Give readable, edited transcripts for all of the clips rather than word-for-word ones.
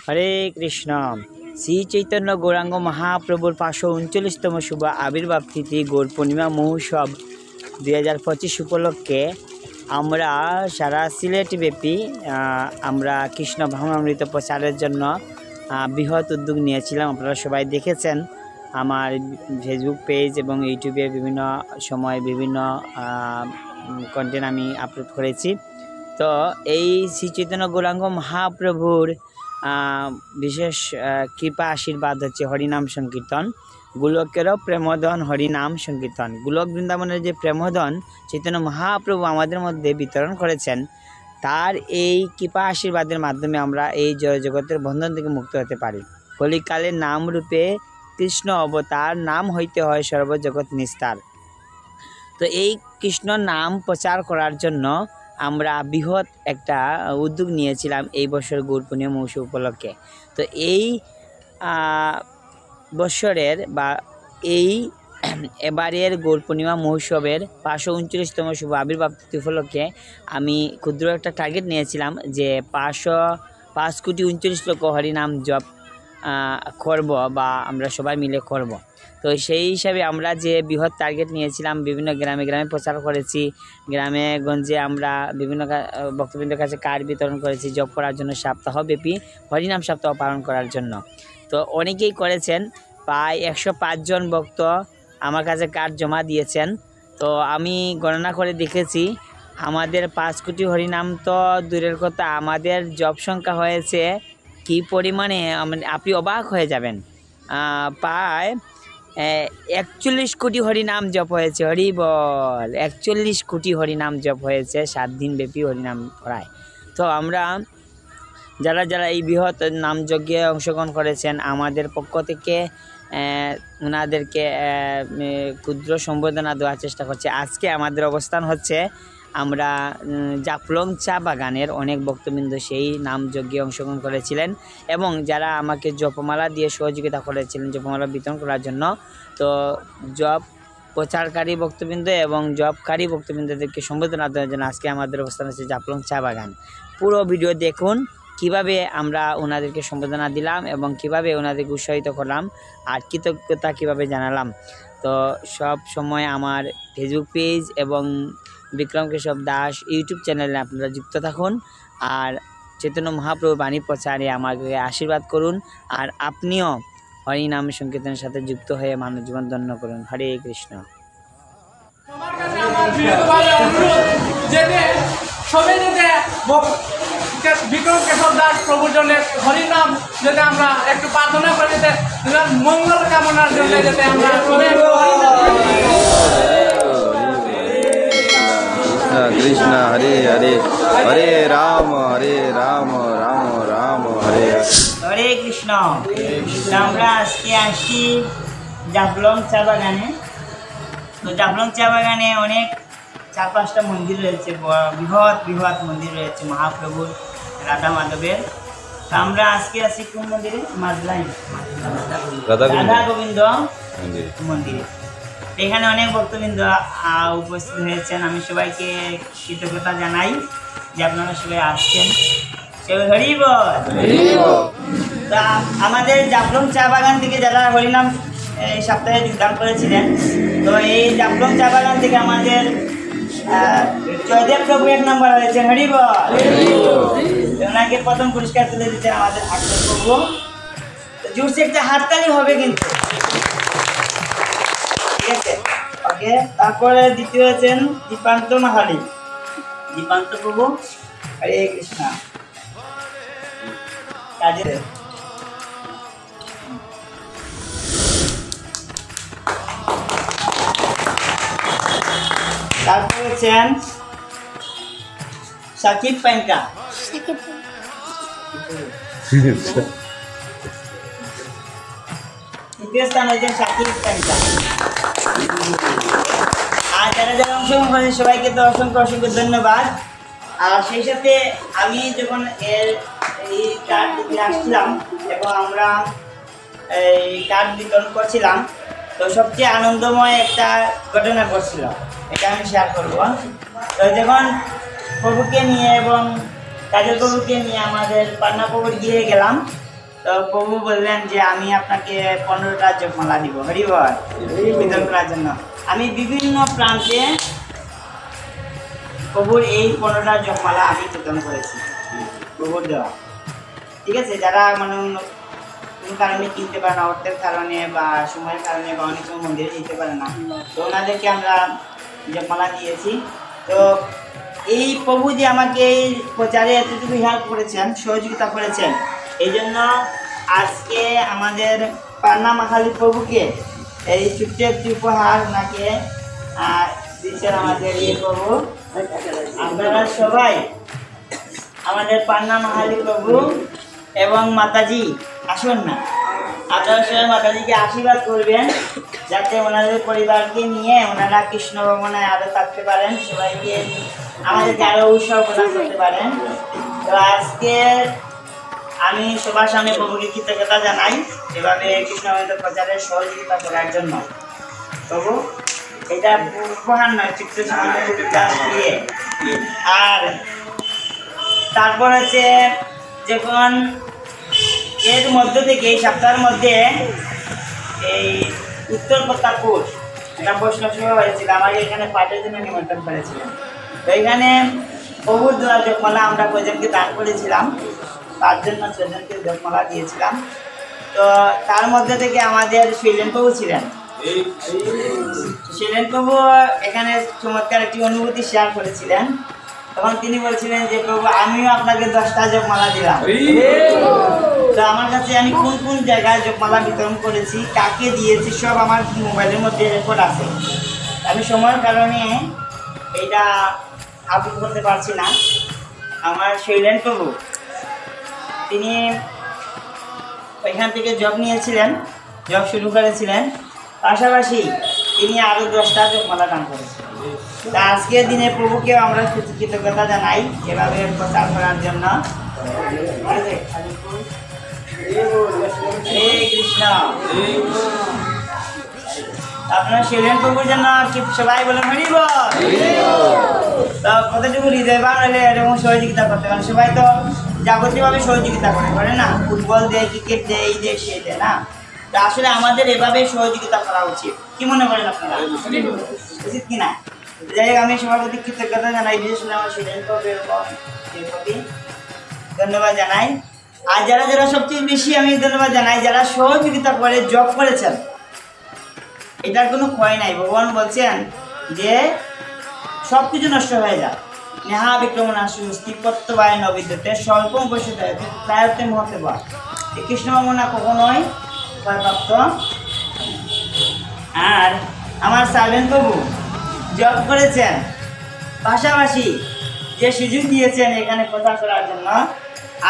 হরে কৃষ্ণ। শ্রী চৈতন্য গৌরাঙ্গ মহাপ্রভুর 539তম শুভ আবির্ভাব তিথি গৌর পূর্ণিমা মহোৎসব 2025 উপলক্ষে আমরা সারা সিলেট ব্যাপী আমরা কৃষ্ণ ভাবনামৃত প্রচারের জন্য বৃহৎ উদ্যোগ নিয়েছিলাম। আপনারা সবাই দেখেছেন আমার ফেসবুক পেজ এবং ইউটিউবে বিভিন্ন সময় বিভিন্ন কন্টেন্ট আমি আপলোড করেছি। তো এই শ্রী চৈতন্য গৌরাঙ্গ মহাপ্রভুর বিশেষ কৃপা আশীর্বাদ হচ্ছে হরিনাম সংকীর্তন, গোলকেরও প্রেমধন হরিনাম সংকীর্তন। গোলক বৃন্দাবনের যে প্রেমধন চৈতন্য মহাপ্রভু আমাদের মধ্যে বিতরণ করেছেন, তার এই কৃপা আশীর্বাদের মাধ্যমে আমরা এই জগতের বন্ধন থেকে মুক্ত হতে পারি। কলিকালের নাম রূপে কৃষ্ণ অবতার, নাম হইতে হয় সর্বজগৎ নিস্তার। তো এই কৃষ্ণ নাম প্রচার করার জন্য আমরা বৃহৎ একটা উদ্যোগ নিয়েছিলাম এই বছর গৌর পূর্ণিমা মহোৎসব উপলক্ষে। তো এই বছরের বা এই এবারের গৌর পূর্ণিমা মহোৎসবের 539তম শুভ আবির্ভাব তিথি উপলক্ষে আমি ক্ষুদ্র একটা টার্গেট নিয়েছিলাম যে 5,39,00,000 হরিনাম জপ করব বা আমরা সবাই মিলে করব। তো সেই হিসাবে আমরা যে বৃহৎ টার্গেট নিয়েছিলাম, বিভিন্ন গ্রামে গ্রামে প্রচার করেছি, গ্রামে গঞ্জে আমরা বিভিন্ন ভক্তবৃন্দের কাছে কার্ড বিতরণ করেছি জপ করার জন্য, সপ্তাহব্যাপী হরিনাম সপ্তাহ পালন করার জন্য। তো অনেকেই করেছেন, প্রায় 105 জন ভক্ত আমার কাছে কার্ড জমা দিয়েছেন। তো আমি গণনা করে দেখেছি আমাদের 5 কোটি হরিনাম তো দূরের কথা, আমাদের জপ সংখ্যা হয়েছে কি পরিমাণে আপনি অবাক হয়ে যাবেন। প্রায় 41 কোটি হরিনাম জপ হয়েছে। হরি বল, 41 কোটি হরিনাম জপ হয়েছে 7 দিন ব্যাপী হরিনাম করায়। তো আমরা যারা যারা এই বৃহৎ নামযজ্ঞে অংশগ্রহণ করেছেন, আমাদের পক্ষ থেকে ওনাদেরকে ক্ষুদ্র সম্বোধনা দেওয়ার চেষ্টা করছে। আজকে আমাদের অবস্থান হচ্ছে আমরা জাফলং চা বাগানের অনেক ভক্তবৃন্দ সেই নামযজ্ঞে অংশগ্রহণ করেছিলেন এবং যারা আমাকে জপমালা দিয়ে সহযোগিতা করেছিলেন জপমালা বিতরণ করার জন্য। তো জপ প্রচারকারী ভক্তবৃন্দ এবং জপকারী ভক্তবৃন্দদেরকে সম্বোধনা দেওয়ার জন্য আজকে আমাদের অবস্থান হচ্ছে জাফলং চা বাগান। পুরো ভিডিও দেখুন কিভাবে আমরা ওনাদেরকে সম্বোধনা দিলাম এবং কিভাবে ওনাদেরকে উৎসাহিত করলাম আর কৃতজ্ঞতা কিভাবে জানালাম। তো সব সময় আমার ফেসবুক পেজ এবং বিক্রম কেশব দাস ইউটিউব চ্যানেলে আপনারা যুক্ত থাকুন আর চৈতন্য মহাপ্রভু বাণী প্রচারে আমাকে আশীর্বাদ করুন। আর আপনিও হরিনাম সংকীর্তনের সাথে যুক্ত হয়ে মানব জীবন ধন্য করুন। হরে কৃষ্ণ। বিক্রম কেশব দাস প্রভুর জন্য হরিনাম যাতে আমরা একটু প্রার্থনা করে যেতে মঙ্গল কামনার জন্য যাতে আমরা কৃষ্ণ হরে হরে হরে রাম রাম রাম হরে হরে কৃষ্ণ। আমরা আজকে আসছি জাফলং চা বাগানে। তো জাফলং চা বাগানে অনেক 4-5টা মন্দির রয়েছে, বৃহৎ বৃহৎ মন্দির রয়েছে মহাপ্রভুর, রাধা মাধবের। তো আমরা আজকে আছি কোন মন্দিরে? মাজলাই রাধা গোবিন্দ মন্দিরে। এখানে অনেক ভক্তবৃন্দ উপস্থিত হয়েছেন। আমি সবাইকে কৃতজ্ঞতা জানাই যে আপনারা সবাই আসছেন। হরি বল। তা আমাদের জাফলং চা বাগান থেকে যারা হরিনাম এই সপ্তাহে যোগদান করেছিলেন, তো এই জাফলং চা বাগান থেকে আমাদের জয়দেব প্রভু 1 নম্বর হয়েছেন। হরি বল। ওনাকে প্রথম পুরস্কার তুলে দিচ্ছেন আমাদের ঠাকুর প্রভু। জোরসে একটা হাততালি হবে কিন্তু, ঠিক আছে? ওকে। তারপরে দ্বিতীয় হচ্ছেন দীপান্ত মাহালি, দীপান্ত প্রভু। হরে কৃষ্ণ। তারপর হচ্ছেন সাকিব পাইনকা। তৃতীয় স্থান হয়েছেন সাকিব পাইনকা। আর যারা যারা অংশগ্রহণ করেছেন সবাইকে তো অসংখ্য অসংখ্য ধন্যবাদ। আর সেই সাথে আমি যখন এই কার্ড নিয়ে আসছিলাম এবং আমরা এই কার্ড বিতরণ করছিলাম, তো সবচেয়ে আনন্দময় একটা ঘটনা ঘটছিল, এটা আমি শেয়ার করব। তো যখন প্রভুকে নিয়ে এবং কাজল প্রভুকে নিয়ে আমাদের পান্না প্রভুর গিয়ে গেলাম, তো প্রভু বললেন যে আমি আপনাকে 15টা জপমালা দিব, হরিবল, বিতরণ করার জন্য। আমি বিভিন্ন প্রান্তে প্রভুর এই 15টা জপমালা আমি বিতরণ করেছি, প্রভুর দেওয়া। ঠিক আছে, যারা মানে কোনো কারণে কিনতে পারে না, অর্থের কারণে বা সময়ের কারণে বা অনেক সময় মন্দিরে যেতে পারে না, তো ওনাদেরকে আমরা জপমালা দিয়েছি। তো এই প্রভু যে আমাকে এই প্রচারে এতটুকু হেল্প করেছেন, সহযোগিতা করেছেন, এই জন্য আজকে আমাদের পান্না মাহালি প্রভুকে এই ছোট্ট একটি উপহার ওনাকে দিচ্ছেন আমাদের এই প্রভু। আপনারা সবাই আমাদের পান্না মাহালি প্রভু এবং মাতাজি আসুন না, আপনারা সবাই মাতাজিকে আশীর্বাদ করবেন যাতে ওনাদের পরিবারকে নিয়ে ওনারা কৃষ্ণ ভবনে আরও থাকতে পারেন, সবাইকে আমাদেরকে আরও উৎসাহ প্রদান করতে পারেন। তো আজকে আমি সবার সামনে প্রভুকে কৃতজ্ঞতা জানাই এভাবে কৃষ্ণ ভবনের প্রচারে সহযোগিতা করার জন্য। প্রভু এটা উপহার নয়, চিত্র দিয়ে। আর তারপর হচ্ছে যখন এর মধ্য থেকে এই সপ্তাহের মধ্যে এই উত্তর প্রতাপপুর একটা বৈষ্ণব সভা হয়েছিল, আমাকে এখানে পাঠের জন্য নিমন্ত্রণ করেছিলেন। তো এখানে প্রভুর দেওয়া জপমালা আমরা কয়েকজনকে দান করেছিলাম, 5 জন না 6 জনকে জপমালা দিয়েছিলাম। তো তার মধ্যে থেকে আমাদের শৈলেন প্রভু ছিলেন। শৈলেন প্রভু এখানে চমৎকার একটি অনুভূতি শেয়ার করেছিলেন। তখন তিনি বলছিলেন যে প্রভু আমিও আপনাকে 10টা জপমালা দিলাম। তো আমার কাছে আমি কোন কোন জায়গায় জপমালা বিতরণ করেছি, কাকে দিয়েছি, সব আমার মোবাইলের মধ্যে রেকর্ড আছে। আমি সময়ের কারণে এইটা আপলোড করতে পারছি না। আমার শৈলেন প্রভু তিনি ওইখান থেকে জব নিয়েছিলেন, জব শুরু করেছিলেন, পাশাপাশি তিনি আরও 10টা জপমালা দান করেছিলেন। তা আজকের দিনে প্রভুকেও আমরা কৃতজ্ঞতা জানাই এভাবে প্রচার করার জন্য। কৃষ্ণ আপনার শৈলেন প্রভুর জন্য সবাই বলেন হরিব। তো কতটুকু হৃদয় বানালে এরকম সহযোগিতা করতে পারেন। সবাই তো যাবতীয়ভাবে সহযোগিতা করে না, ফুটবল দেয়, ক্রিকেট দেয়, এই দেয় সেই দেয় না। তো আসলে আমাদের এভাবে সহযোগিতা করা উচিত, কি মনে করেন আপনারা? উচিত কিনা? যাই হোক, আমি সবার প্রতি কৃতজ্ঞতা জানাই, বিশেষ করে আমার শৈলেন প্রভুর প্রতি ধন্যবাদ জানাই। আর যারা যারা সবচেয়ে বেশি আমি ধন্যবাদ জানাই, যারা সহযোগিতা করে জব করেছেন, এটার কোনো ক্ষয় নাই। ভগবান বলছেন যে সব কিছু নষ্ট হয়ে যায়, নেহা বিক্রমণাশু স্থিপত্যবায় নবিদ্যতে স্বল্প বসতে প্রায়তে মহতে বা কৃষ্ণ ভগবান কখনোই ক্ষয়প্রাপ্ত। আর আমার সার্ভেন্ট প্রভু জব করেছেন, পাশাপাশি যে সুযোগ দিয়েছেন এখানে কথা করার জন্য,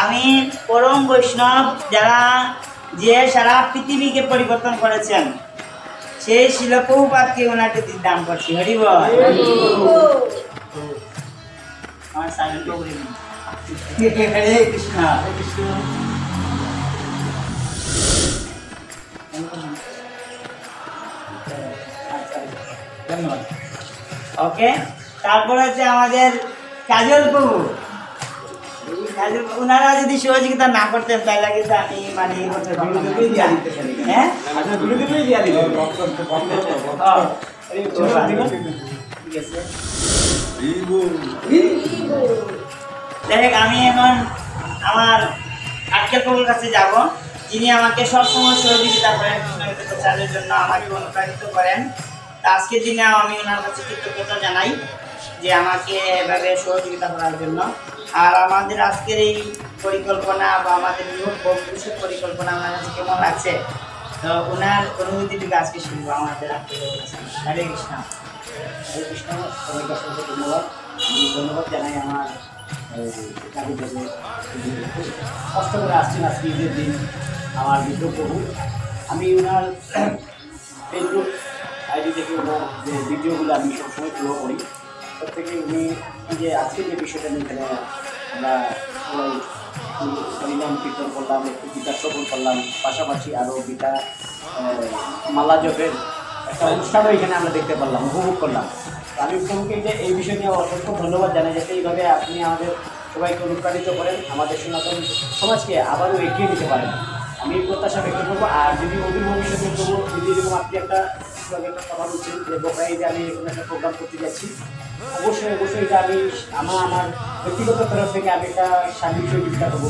আমি পরম বৈষ্ণব যারা যে সারা পৃথিবীকে পরিবর্তন করেছেন সেই শিল প্রভুপাদকে ওনাকে দান করছি, হরিব। আমার সার্ভেন্ট প্রভু হরে কৃষ্ণ। ধন্যবাদ। ওকে, তারপর হচ্ছে আমাদের কাজল প্রভু। ওনারা যদি সহযোগিতা না করতেন তাহলে কিন্তু আমি মানে হ্যাঁ ঠিক আছে। দেখ আমি এখন আমার আজকের প্রভুর কাছে যাব, যিনি আমাকে সবসময় সহযোগিতা করেন কৃষ্ণগীতা প্রচারের জন্য, আমাকে অনুপ্রাণিত করেন। তা আজকের দিনে আমি ওনার কাছে কৃতজ্ঞতা জানাই যে আমাকে এভাবে সহযোগিতা করার জন্য। আর আমাদের আজকের এই পরিকল্পনা বা আমাদের ভবিষ্যৎ পরিকল্পনা আমার কাছে কেমন লাগছে, তো ওনার অনুভূতিটুকু আজকে শুনবো আমাদের। হরে কৃষ্ণ। হরে কৃষ্ণ। সবাইকে অসংখ্য ধন্যবাদ। আমি ধন্যবাদ জানাই আমার কষ্ট করে আসছেন আজকে ঈদের দিন আমার বিদ্রোহ প্রভু। আমি ওনার ফেসবুক আইডি থেকে ওনার যে ভিডিওগুলো আমি সবসময় ফলো করি, তার থেকে উনি যে আজকে যে বিষয়টা নিয়ে এখানে আমরা সবাই হরিনাম কীর্তন করলাম, একটু গীতা শ্রবণ করলাম, পাশাপাশি আরও গীতা মালা জপের একটা অনুষ্ঠানও এখানে আমরা দেখতে পারলাম, উপভোগ করলাম। আমি প্রভুকে যে এই বিষয় নিয়ে অসংখ্য ধন্যবাদ জানাই, যাতে এইভাবে আপনি আমাদের সবাইকে অনুপ্রাণিত করেন, আমাদের সনাতন সমাজকে আবারও এগিয়ে নিতে পারেন। আমি প্রত্যাশা ব্যক্ত করবো। আর যদি অদূর ভবিষ্যতে করবো, যদি এরকম আপনি একটা কথা বলছেন যে বোকাই যে আমি এরকম একটা প্রোগ্রাম করতে যাচ্ছি, অবশ্যই অবশ্যই এটা আমি আমার ব্যক্তিগত তরফ থেকে আমি একটা সার্বিক সহযোগিতা করবো।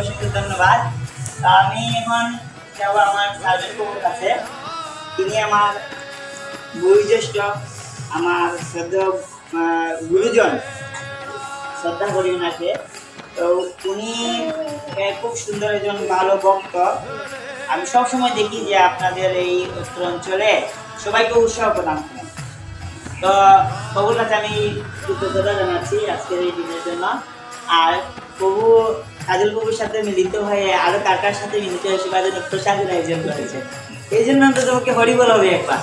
অসংখ্য ধন্যবাদ। আমি এখন যাবো আমার সার্জেন্ট বাবুর কাছে। তিনি আমার বয়োজ্যেষ্ঠ, আমার গুরুজন, শ্রদ্ধা করি ওনাকে। তো উনি খুব সুন্দর একজন ভালো ভক্ত। আমি সবসময় দেখি যে আপনাদের এই উত্তর অঞ্চলে সবাইকে উৎসাহ প্রদান করেন। তো প্রভুর কাছে আমি কৃতজ্ঞতা জানাচ্ছি আজকের এই দিনের জন্য। আর প্রভু কাজল প্রভুর সাথে মিলিত হয়ে আরো কার কার সাথে মিলিত হয়ে সবাই প্রসাদের আয়োজন করেছে, এই জন্য তো তোমাকে হরিবল হবে একবার।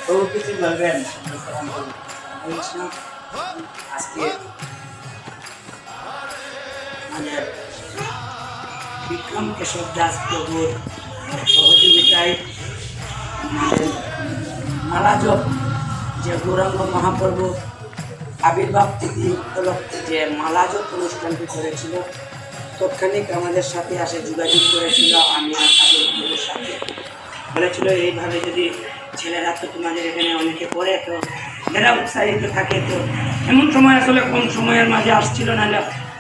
প্রভু কিছু বলবেন? আজকে আমাদের বিক্রম কেশব দাস প্রভুর সহযোগিতায় আমাদের মালাজপ যে গৌরাঙ্গ মহাপ্রভু আবির্ভাব তিথি উপলক্ষে যে মালাজপ অনুষ্ঠানটি করেছিল, তৎক্ষণিক আমাদের সাথে আসে যোগাযোগ করেছিল। আমি আর কাজল প্রভুর সাথে বলেছিল এইভাবে যদি ছেলেরা তো তোমাদের এখানে অনেকে পড়ে, তো এরা উৎসাহিত থাকে। তো এমন সময় আসলে কম সময়ের মাঝে আসছিল, নাহলে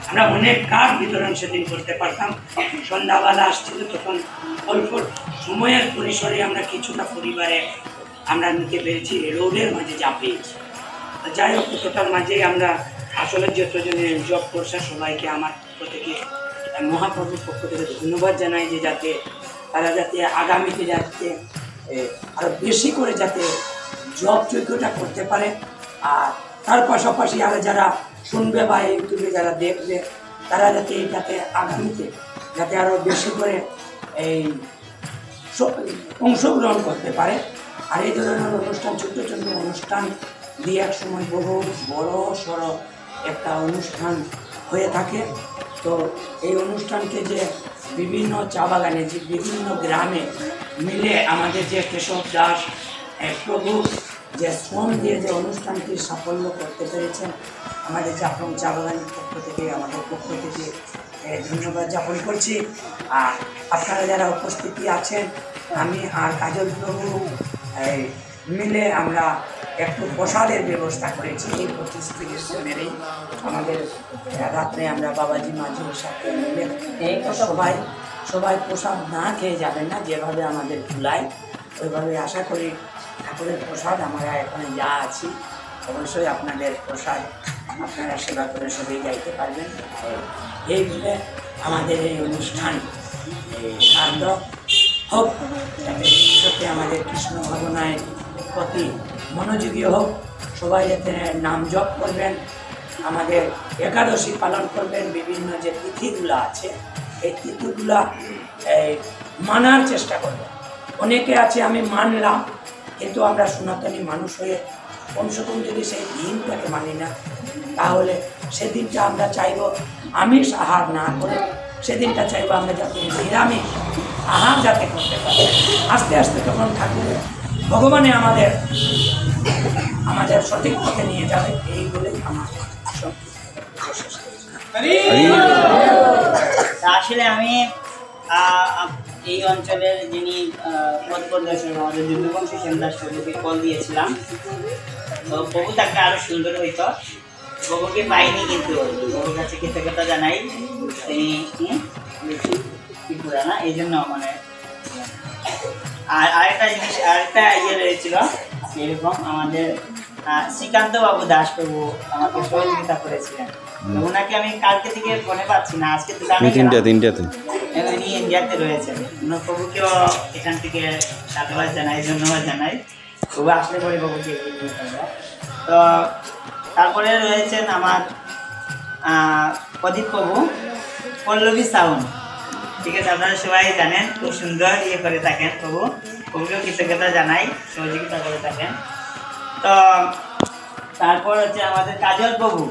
আমরা অনেক কার্ড বিতরণ সেদিন করতে পারতাম। সন্ধ্যাবেলা আসছিল, তখন অল্প সময়ের পরিসরে আমরা কিছুটা পরিবারে আমরা নিতে পেরেছি, রোডের মাঝে যা পেয়েছি। যাই হোক, টোটাল মাঝেই আমরা আসলে যতজনে জব করছে সবাইকে আমার পক্ষ থেকে, মহাপ্রভুর পক্ষ থেকে ধন্যবাদ জানাই যে যাতে তারা যাতে আগামীতে যাতে আরও বেশি করে যাতে জব যোগ্যটা করতে পারে। আর তার পাশাপাশি আরও যারা শুনবে বা ইউটিউবে যারা দেখবে, তারা যাতে এইটাতে আগামীতে যাতে আরও বেশি করে এই অংশগ্রহণ করতে পারে। আর এই ধরনের অনুষ্ঠান, ছোট্ট ছোট্ট অনুষ্ঠান দিয়ে এক সময় বহু বড় সড়ো একটা অনুষ্ঠান হয়ে থাকে। তো এই অনুষ্ঠানকে যে বিভিন্ন চা বাগানে, যে বিভিন্ন গ্রামে মিলে আমাদের যে কেশব দাস প্রভু যে শ্রম দিয়ে যে অনুষ্ঠানটি সাফল্য করতে পেরেছেন, আমাদের জাফলং চা বাগানের পক্ষ থেকে, আমাদের পক্ষ থেকে ধন্যবাদ জ্ঞাপন করছি। আর আপনারা যারা উপস্থিতি আছেন, আমি আর কাজল প্রভু মিলে আমরা একটু প্রসাদের ব্যবস্থা করেছি। এই 25-30 জনেরই আমাদের রাত্রে আমরা বাবাজি মাঝির সাথে মিলে সবাই প্রসাদ না খেয়ে যাবেন না, যেভাবে আমাদের কুলায় ওইভাবে আশা করি ঠাকুরের প্রসাদ আমরা এখানে যা আছি অবশ্যই আপনাদের প্রসাদ আপনারা সেবা করে সবাই যাইতে পারবেন। এই বলে আমাদের এই অনুষ্ঠান সার্থক হোক, যাতে ভবিষ্যতে আমাদের কৃষ্ণ ভাবনায় প্রতি মনোযোগী হোক। সবাই যাতে নাম জপ করবেন, আমাদের একাদশী পালন করবেন, বিভিন্ন যে তিথিগুলো আছে এই তিথিগুলো মানার চেষ্টা করবেন। অনেকে আছে আমি মানলাম, কিন্তু আমরা সনাতনী মানুষ হয়ে কমসে কম যদি সেই দিনটাকে মানি না, তাহলে সেদিনটা আমরা চাইব আমিষ আহার না করে, সেদিনটা চাইব আমরা যাতে নিরামিষ আহার যাতে করতে পারি। আস্তে আস্তে তখন ঠাকুরের ভগবানে আমাদের সঠিক পথে নিয়ে যাবে। এই বলেই আমার আসলে আমি এই অঞ্চলের যিনি পথ প্রদর্শক আমাদের যুদ্ধবংশী সেনদাস প্রভুকে কল দিয়েছিলাম। তো প্রভু তাকে আরও সুন্দর হইতো, প্রভুকে পাইনি, কিন্তু প্রভুর কাছে কৃতজ্ঞতা জানাই। তিনি ত্রিপুরা না, এই জন্য মানে। আর আরেকটা জিনিস, আরেকটা ইয়ে রয়েছিল এরকম, আমাদের শ্রীকান্ত বাবু দাস প্রভু আমাকে সহযোগিতা করেছিলেন। ওনাকে আমি কালকে থেকে ফোনে পাচ্ছি না, আজকে তো তিনটাতে উনি ইন্ডিয়াতে রয়েছেন। প্রভুকেও এখান থেকে সাধুবাদ জানাই, ধন্যবাদ জানাই। প্রভু আসলে পরে প্রভুকে। তো তারপরে রয়েছেন আমার প্রদীপ প্রভু, পল্লবী সাউন্ড, ঠিক আছে, আপনারা সবাই জানেন, খুব সুন্দর ইয়ে করে থাকেন। প্রভুকেও কৃতজ্ঞতা জানাই, সহযোগিতা করে থাকেন। তো তারপর হচ্ছে আমাদের কাজল প্রভু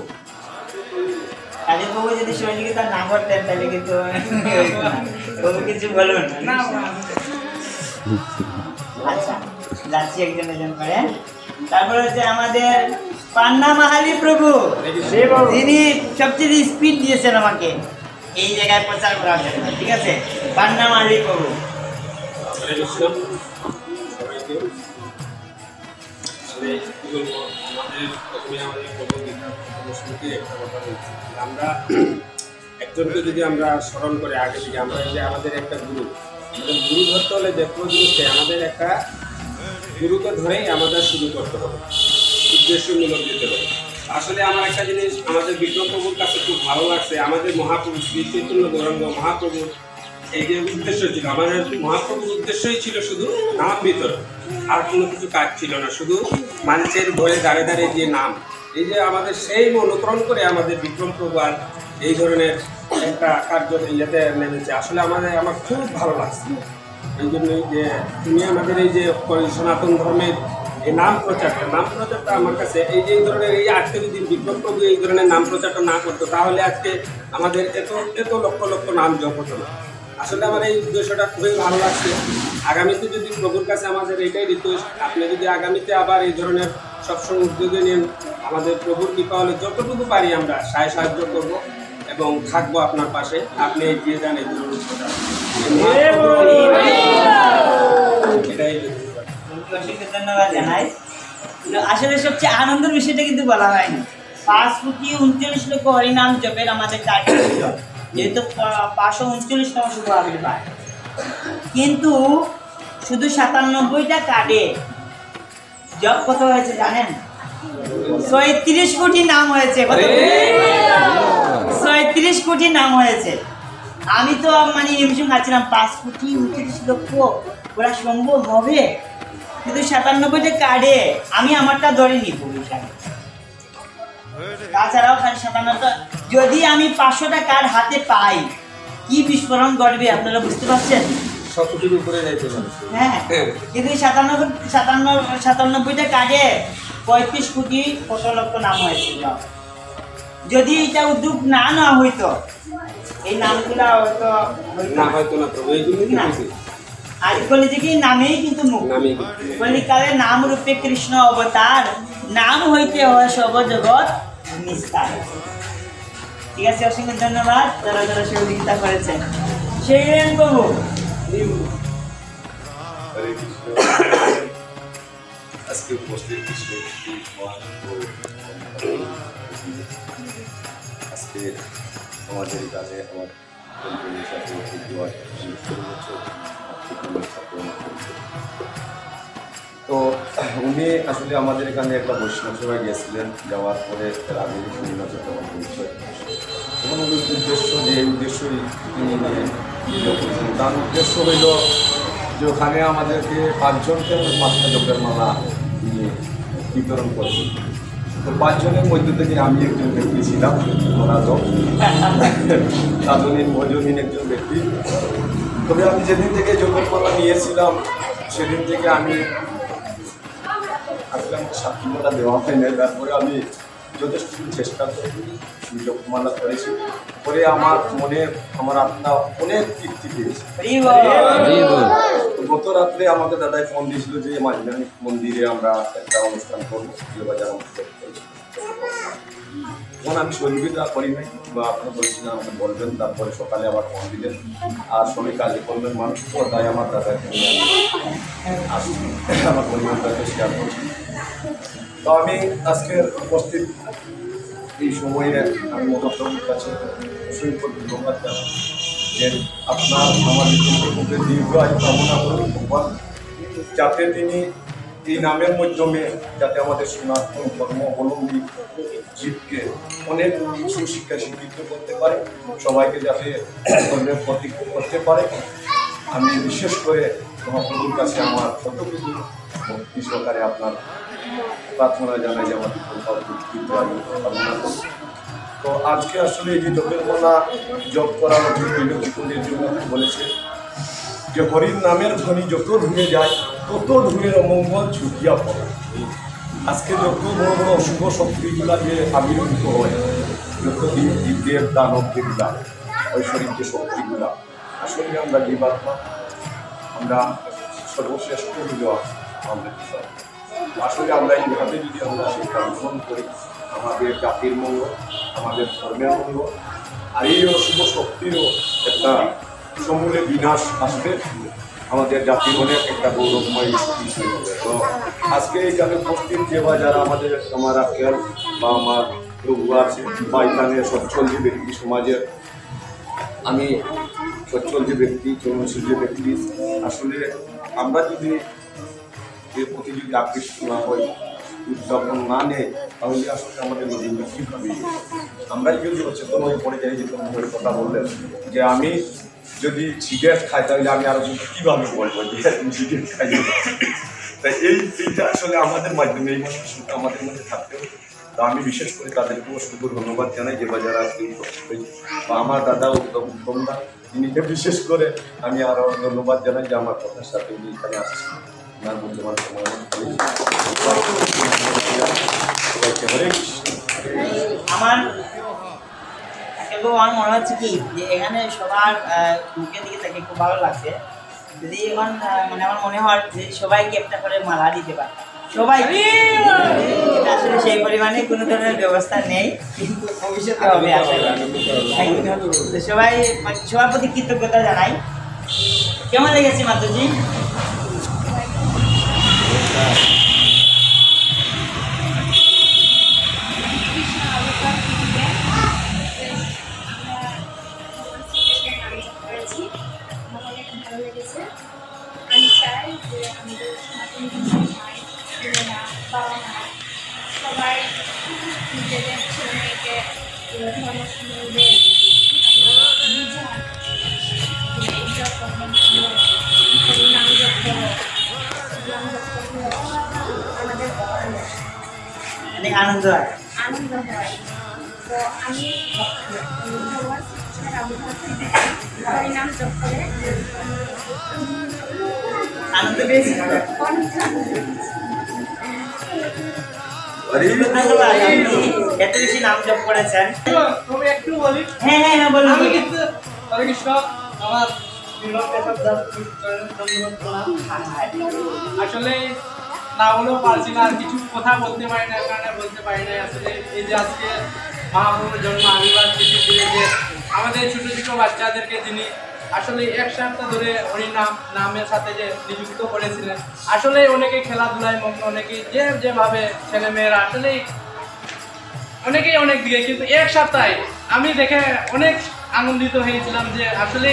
যদি সহযোগিতা না করতেন তাহলে কিন্তু প্রভু কিছু বলুন। আচ্ছা, যাচ্ছি একজন করে। তারপরে হচ্ছে আমাদের পান্না মাহালি প্রভু, তিনি সবচেয়ে স্পিড দিয়েছেন আমাকে এই জায়গায় প্রচার করার জন্য। ঠিক আছে, পান্না মাহালি প্রভু। আমরা একজনকে যদি আমরা স্মরণ করে আগে থেকে আমরা যে আমাদের একটা গুরু ধরতে হলে যে কোনো জিনিসটাই আমাদের একটা গুরুকে ধরেই আমাদের শুরু করতে হবে, উদ্দেশ্যমূলক দিতে হবে। আসলে আমার একটা জিনিস আমাদের বিক্রম প্রভুর কাছে খুব ভালো লাগছে, আমাদের মহাপ্রভু শ্রী চৈতন্য গৌরাঙ্গ মহাপ্রভুর এই যে উদ্দেশ্য ছিল, আমাদের মহাপ্রভুর উদ্দেশ্যই ছিল শুধু নাম বিতরণ, আর কোনো কিছু কাজ ছিল না, শুধু মানুষের ঘরে দাঁড়ে দাঁড়িয়ে যে নাম, এই যে আমাদের সেই অনুকরণ করে আমাদের বিক্রম প্রভু আর এই ধরনের একটা কার্য ইয়েতে নেমেছে। আসলে আমার খুব ভালো লাগছে, এই জন্যই যে তুমি আমাদের এই যে সনাতন ধর্মের এই নাম প্রচারটা আমার কাছে এই যে এই ধরনের এই আজকে যদি বিক্রম প্রভু এই ধরনের নাম প্রচারটা না করতো তাহলে আজকে আমাদের এত লক্ষ লক্ষ নাম জপ হতো না। আসলে আমার এই উদ্দেশ্যটা খুবই ভালো লাগছে। আগামীতে যদি প্রভুর কাছে আমাদের এইটাই রিকোয়েস্ট, আপনি যদি আগামীতে আবার এই ধরনের সবসময় উদ্যোগে নেন, আমাদের প্রভুর কৃপা হলে যতটুকু পারি আমরা সাহায্য করব এবং থাকবো আপনার পাশে। আপনি এগিয়ে যান এই ধরনের এটাই। অসংখ্য ধন্যবাদ জানাই। আসলে সবচেয়ে আনন্দের বিষয়টা কিন্তু বলা হয়নি, 5,39,00,000 হরিনাম জপের আমাদের টার্গেট ছিল, যেহেতু 539তম শুভ আবির্ভাব, কিন্তু শুধু 97টা কার্ডে জপ কত হয়েছে জানেন? 36 কোটি নাম হয়েছে। 36 কোটি নাম হয়েছে। আমি তো মানে নিমিশন খাচ্ছিলাম 5,39,00,000 ওরা সম্ভব হবে, কিন্তু 97টা কার্ডে আমি আমারটা ধরিনি পুলিশারে। তাছাড়াও খালি 57টা, যদি আমি 500টা কার্ড হাতে পাই কি বিস্ফোরণ ঘটবে আপনারা বুঝতে পারছেন? সবকিছুর উপরে যাইতে পারে। হ্যাঁ, কিন্তু 97টা কার্ডে 35 কোটি কত লক্ষ নাম হয়েছিল। যদি এটা উদ্যোগ না নেওয়া হইতো এই নামগুলা হয়তো না প্রভু এই জন্যই আর কলিযুগে কি নামেই কিন্তু মুক্ত। কলিকালে নাম রূপে কৃষ্ণ অবতার, নাম হইতে হয় সর্বজগৎ নিস্তার। ঠিক আছে, অসংখ্য ধন্যবাদ যারা যারা সহযোগিতা করেছেন। সেই প্রভু আজকে উপস্থিত আজকে আমাদের এখানে আমার তো উনি আসলে আমাদের এখানে একটা বৈষ্ণব সভায় গিয়েছিলেন, যাওয়ার পরে তার আগে আমার পরিচয় এবং উদ্দেশ্য যে উদ্দেশ্যই তিনি তার উদ্দেশ্য হইল যে ওখানে আমাদেরকে 5 জনকে 5টা জপের মালা দিয়ে বিতরণ করেছে। তো 5 জনের মধ্যে থেকে আমি একজন ব্যক্তি ছিলাম, ভজনহীন একজন ব্যক্তি। তবে আমি যেদিন থেকে জপের মালা নিয়েছিলাম সেদিন থেকে আমি আসলে আমাকে সাক্ষীমালা দেওয়া হয়নি। তারপরে আমি যথেষ্ট চেষ্টা করি, জপমালা করেছি, পরে আমার মনে আমার আত্মা অনেক তৃপ্তি পেয়েছে। গত রাত্রে আমাকে দাদাই ফোন দিয়েছিল যে মাঝখানে মন্দিরে আমরা একটা অনুষ্ঠান করবো, বাজার অনুষ্ঠান করেছি। তখন আমি সহযোগিতা করি নাই বা আপনার বলছিলাম আমাকে বলবেন, তারপরে সকালে আবার ফোন দিলেন আর সবাই কাজে করবেন মানুষ, তো তাই আমার দাদাকে আমার পরিবারটাকে শেয়ার করছি। তো আমি আজকের উপস্থিত এই সময়ে আমি মহাপ্রভুর কাছে অসংখ্য ধন্যবাদ জানাই যে আপনার আমার বিদ্যুতের দীর্ঘ আয়ু কামনা করি ভগবান, যাতে তিনি এই নামের মাধ্যমে যাতে আমাদের সনাতন ধর্ম অবলম্বী জীবকে অনেক সুশিক্ষা শিক্ষিত করতে পারে, সবাইকে যাতে ধর্মের প্রতীক করতে পারে। আমি বিশেষ করে মহাপ্রভুর কাছে আমার কতটুকু ভক্তি সহকারে আপনার প্রার্থনা জানাই যে আমাদের কামনা করি। তো আজকে আসলে এই যে জপের মালা জপ করার জীবনের জন্য বলেছে যে হরির নামের ধ্বনি যত ধুয়ে যায় তত ধুয়ের অমঙ্গল ছুটিয়া পড়ে। আজকে যত বড় বড় অশুভ শক্তিগুলা যে আবির্ভূত হয়, যত দেব দানব যেগুলা ঐশ্বরিক যে শক্তিগুলা, আসলে আমরা জীবাত্মা, আমরা সর্বশ্রেষ্ঠ হইল আমাদের আসলে আমরা এইভাবে যদি আমরা শিক্ষা গ্রহণ করি আমাদের জাতির মঙ্গল, আমাদের ধর্মের মঙ্গল, আর এই অশুভ শক্তিরও একটা সমূলে বিনাশ আসবে, আমাদের জাতির অনেক একটা গৌরবময় বিষয় হবে। তো আজকে এইখানে উপস্থিত যে বা যারা আমার আক্কেল বা আমার প্রভু আছে বা এখানে সচ্ছল যে ব্যক্তি সমাজের, আমি সচ্ছল যে ব্যক্তি, চলনশীল যে ব্যক্তি, আসলে আমরা যদি এর প্রতি যদি আকৃষ্ট না হই, উদযাপন না নেই, তাহলে আসলে আমাদের নবীন কীভাবে আমরা যদি সচেতন হয়ে পড়ে যাই, যেরকম হয়ে কথা বললেন যে আমি যদি সিগারেট খাই তাহলে আমি আরো কীভাবে বলবো যে আমি সিগারেট খাই। তাই এইটা আসলে আমাদের মাধ্যমে এই মানুষটা আমাদের মধ্যে থাকতে হবে। তো আমি বিশেষ করে তাদেরকেও অসংখ্য ধন্যবাদ জানাই যে বাজারে আজকে বা আমার দাদা উত্তম দা, তিনিকে বিশেষ করে আমি আরও ধন্যবাদ জানাই যে আমার কথার সাথে উনি এখানে আসছেন। ওনার মূল্যবান সময় আমার আমার মনে হচ্ছে কি যে এখানে সবার মুখের দিকে তাকে খুব ভালো লাগছে। যদি এখন মানে আমার মনে হয় যে সবাইকে একটা করে মালা দিতে পারে, সবাই আসলে সেই পরিমাণে কোনো ধরনের ব্যবস্থা নেই, কিন্তু ভবিষ্যতে হবে আশা করি। সবাই সবার প্রতি কৃতজ্ঞতা জানাই। কেমন লেগেছে মাতুজি? আমি চাই যে আমাদের বাবা মা সবাই নিজেদের ছেলে মেয়েকে ধর্ম সম্বন্ধে বুঝান, এইসব নাম জপ করো, আমাদের অনেক আনন্দ হয়। আনন্দ হয়। তো আমি ভগবান শ্রীকৃষ্ণের আবির্ভাব থেকে হরিনাম জপ করে আনন্দ পেয়েছি। এত বেশি নাম জপ করেছেন। তুমি একটু বলি। হ্যাঁ হ্যাঁ হ্যাঁ বলুন। আমি কিন্তু হরে কৃষ্ণ আমার আসলে না বলেও পারছি না, আর কিছু কথা বলতে পারি না, কারণে বলতে পারি না। আসলে এই যে আজকে মহাপ্রভুর জন্ম আবির্ভাব তিথি দিনে যে আমাদের ছোটো ছোটো বাচ্চাদেরকে যিনি আসলে এক সপ্তাহ ধরে হরিনাম নামের সাথে যে নিযুক্ত করেছিলেন, আসলে অনেকে খেলাধুলায় মগ্ন, অনেকেই যেভাবে ছেলেমেয়েরা আসলেই অনেকেই অনেক দিকে, কিন্তু এক সপ্তাহে আমি দেখে অনেক আনন্দিত হয়েছিলাম যে আসলে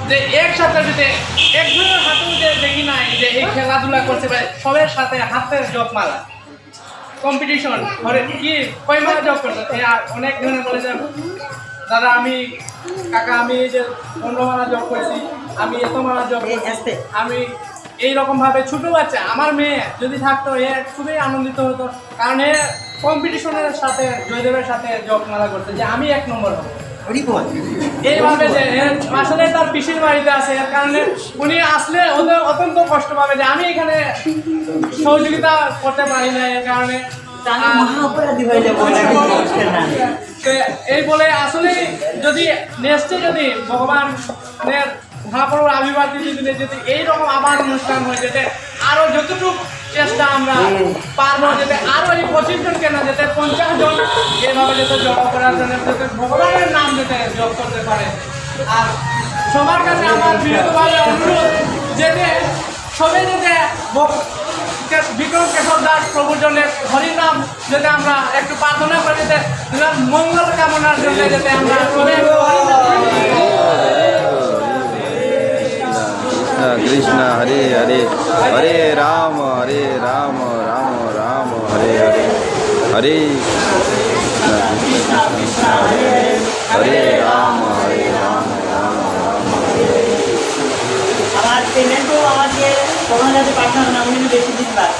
যে এক সপ্তাহ যেতে একজনের হাতেও যে দেখি নাই যে এই খেলাধুলা করতে পারে, সবের সাথে হাতের জপমালা কম্পিটিশন করে কি কয় মালা জব করছে। অনেক জনে বলেছেন দাদা আমি কাকা আমি এই যে 15 মালা জব করছি, আমি এত মালা জব করছি। আমি এইরকমভাবে ছোটো বাচ্চা আমার মেয়ে যদি থাকতো এ খুবই আনন্দিত হতো, কারণ এ কম্পিটিশনের সাথে জয়দেবের সাথে জপমালা করতে যে আমি 1 নম্বর হবো। এইভাবে যে আসলে তার পিসির বাড়িতে আছে, এর কারণে উনি আসলে ওদের অত্যন্ত কষ্ট পাবে যে আমি এখানে সহযোগিতা করতে পারি না, এর কারণে এই বলে আসলে যদি নেক্সটে যদি ভগবানের মহাপ্রভুর আবির্ভাব তিথি দিনে যদি এইরকম আবার অনুষ্ঠান হয়ে যেতে আরো যতটুকু চেষ্টা আমরা পারবো, যেতে আরো এই 25 জনকে না যেতে 50 জন এইভাবে যেতে জপ করার জন্য যাতে ভগবানের নাম যেতে জপ করতে পারে। আর সবার কাছে আমার বিরতভাবে অনুরোধ যেতে সবাই যেতে বিক্রম কেশব দাস প্রভুর জন্য হরিনাম যাতে আমরা একটু প্রার্থনা করে যেতে মঙ্গল কামনার জন্য যাতে আমরা कृष्ण हरे हरे हरे राम राम राम हरे हरे हरे हरे राम राम राम আমার পেমেন্টও আমাকে তোমার কাছে পাঠানোর নাম কিন্তু বেশি দিন বাদ।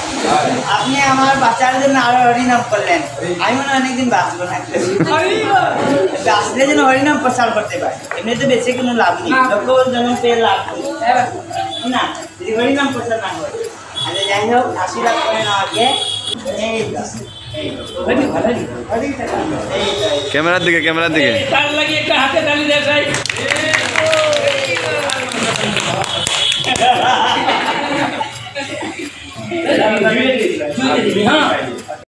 আপনি আমার বাচ্চাদের জন্য আরো হরিনাম করলেন, আমি মনে হয় অনেকদিন বাঁচবো না। আসলে যেন হরিনাম প্রচার করতে পারে, এমনিতে বেঁচে কোনো লাভ নেই, লক্ষ্য জন্ম পেয়ে লাভ না যদি হরিনাম প্রচার না হয়। আচ্ছা যাই হোক, আশীর্বাদ করেন আমাকে। ক্যামেরার দিকে তার লাগে একটা হাতে তালি দেয়। দুইটা দিবি, হ্যাঁ